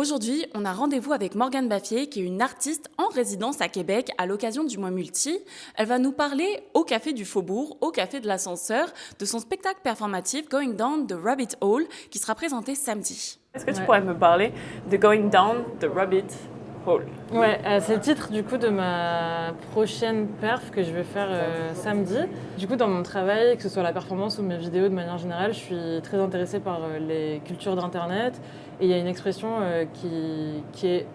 Aujourd'hui, on a rendez-vous avec Morgane Baffier, qui est une artiste en résidence à Québec à l'occasion du mois multi. Elle va nous parler au Café du Faubourg, au Café de l'Ascenseur, de son spectacle performatif Going Down the Rabbit Hole, qui sera présenté samedi. Est-ce que tu pourrais me parler de Going Down the Rabbit Hole? Ouais, c'est le titre du coup de ma prochaine perf que je vais faire samedi. Du coup, dans mon travail, que ce soit la performance ou mes vidéos de manière générale, je suis très intéressée par les cultures d'Internet. Et il y a une expression qui est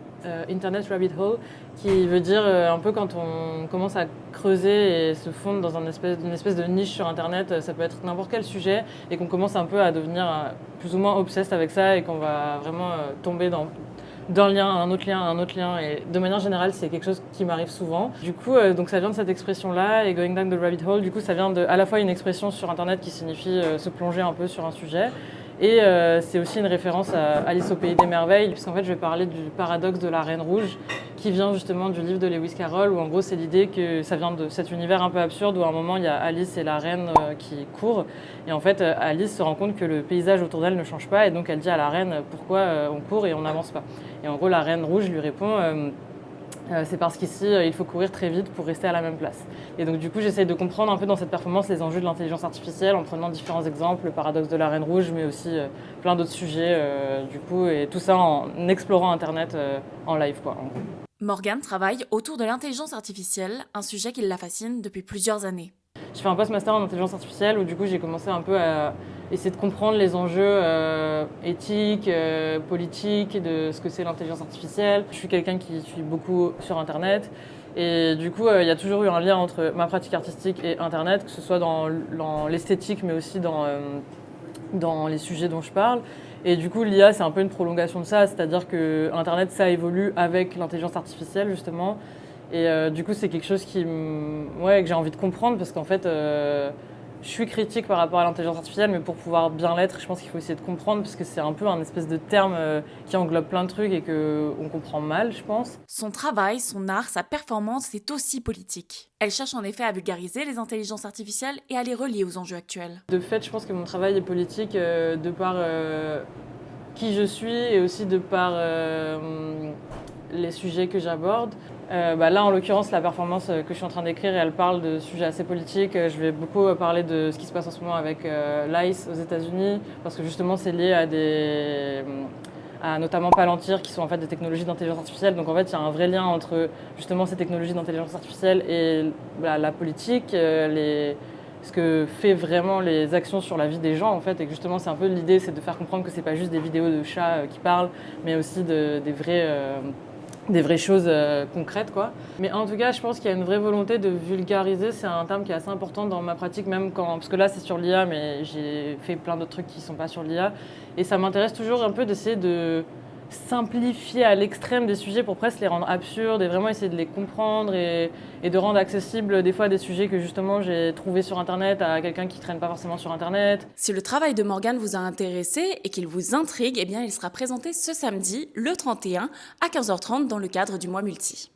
Internet Rabbit Hole, qui veut dire un peu quand on commence à creuser et se fondre dans une espèce de niche sur Internet, ça peut être n'importe quel sujet, et qu'on commence un peu à devenir plus ou moins obsessed avec ça, et qu'on va vraiment tomber d'un lien à un autre lien à un autre lien, et de manière générale c'est quelque chose qui m'arrive souvent. Du coup donc ça vient de cette expression là, et Going Down the Rabbit Hole, du coup ça vient de à la fois une expression sur internet qui signifie se plonger un peu sur un sujet, et c'est aussi une référence à Alice au Pays des Merveilles, puisqu'en fait je vais parler du paradoxe de la Reine Rouge, qui vient justement du livre de Lewis Carroll, où en gros c'est l'idée que ça vient de cet univers un peu absurde où à un moment il y a Alice et la reine qui courent, et en fait Alice se rend compte que le paysage autour d'elle ne change pas, et donc elle dit à la reine pourquoi on court et on n'avance pas. Et en gros la Reine Rouge lui répond c'est parce qu'ici, il faut courir très vite pour rester à la même place. Et donc du coup, j'essaye de comprendre un peu dans cette performance les enjeux de l'intelligence artificielle en prenant différents exemples, le paradoxe de la Reine Rouge, mais aussi plein d'autres sujets, du coup, et tout ça en explorant Internet en live, quoi, en gros. Morgane travaille autour de l'intelligence artificielle, un sujet qui la fascine depuis plusieurs années. Je fais un post-master en intelligence artificielle où du coup j'ai commencé un peu à essayer de comprendre les enjeux éthiques, politiques de ce que c'est l'intelligence artificielle. Je suis quelqu'un qui suit beaucoup sur Internet, et du coup il y a toujours eu un lien entre ma pratique artistique et Internet, que ce soit dans l'esthétique mais aussi dans les sujets dont je parle. Et du coup l'IA c'est un peu une prolongation de ça, c'est-à-dire que Internet ça évolue avec l'intelligence artificielle justement. Et du coup, c'est quelque chose que j'ai envie de comprendre, parce qu'en fait, je suis critique par rapport à l'intelligence artificielle, mais pour pouvoir bien l'être, je pense qu'il faut essayer de comprendre, parce que c'est un peu un espèce de terme qui englobe plein de trucs et qu'on comprend mal, je pense. Son travail, son art, sa performance est aussi politique. Elle cherche en effet à vulgariser les intelligences artificielles et à les relier aux enjeux actuels. De fait, je pense que mon travail est politique de par qui je suis, et aussi de par les sujets que j'aborde. Là, en l'occurrence, la performance que je suis en train d'écrire, elle parle de sujets assez politiques. Je vais beaucoup parler de ce qui se passe en ce moment avec l'ICE aux États-Unis, parce que justement, c'est lié à notamment Palantir, qui sont en fait des technologies d'intelligence artificielle. Donc en fait, il y a un vrai lien entre justement ces technologies d'intelligence artificielle et la politique, ce que fait vraiment les actions sur la vie des gens en fait, et que justement c'est un peu l'idée, c'est de faire comprendre que c'est pas juste des vidéos de chats qui parlent, mais aussi des vraies choses concrètes, quoi. Mais en tout cas, je pense qu'il y a une vraie volonté de vulgariser. C'est un terme qui est assez important dans ma pratique, même parce que là c'est sur l'IA, mais j'ai fait plein d'autres trucs qui sont pas sur l'IA, et ça m'intéresse toujours un peu d'essayer de simplifier à l'extrême des sujets pour presque les rendre absurdes, et vraiment essayer de les comprendre et de rendre accessibles des fois des sujets que justement j'ai trouvés sur Internet à quelqu'un qui traîne pas forcément sur Internet. Si le travail de Morgane vous a intéressé et qu'il vous intrigue, eh bien il sera présenté ce samedi, le 31, à 15h30 dans le cadre du mois multi.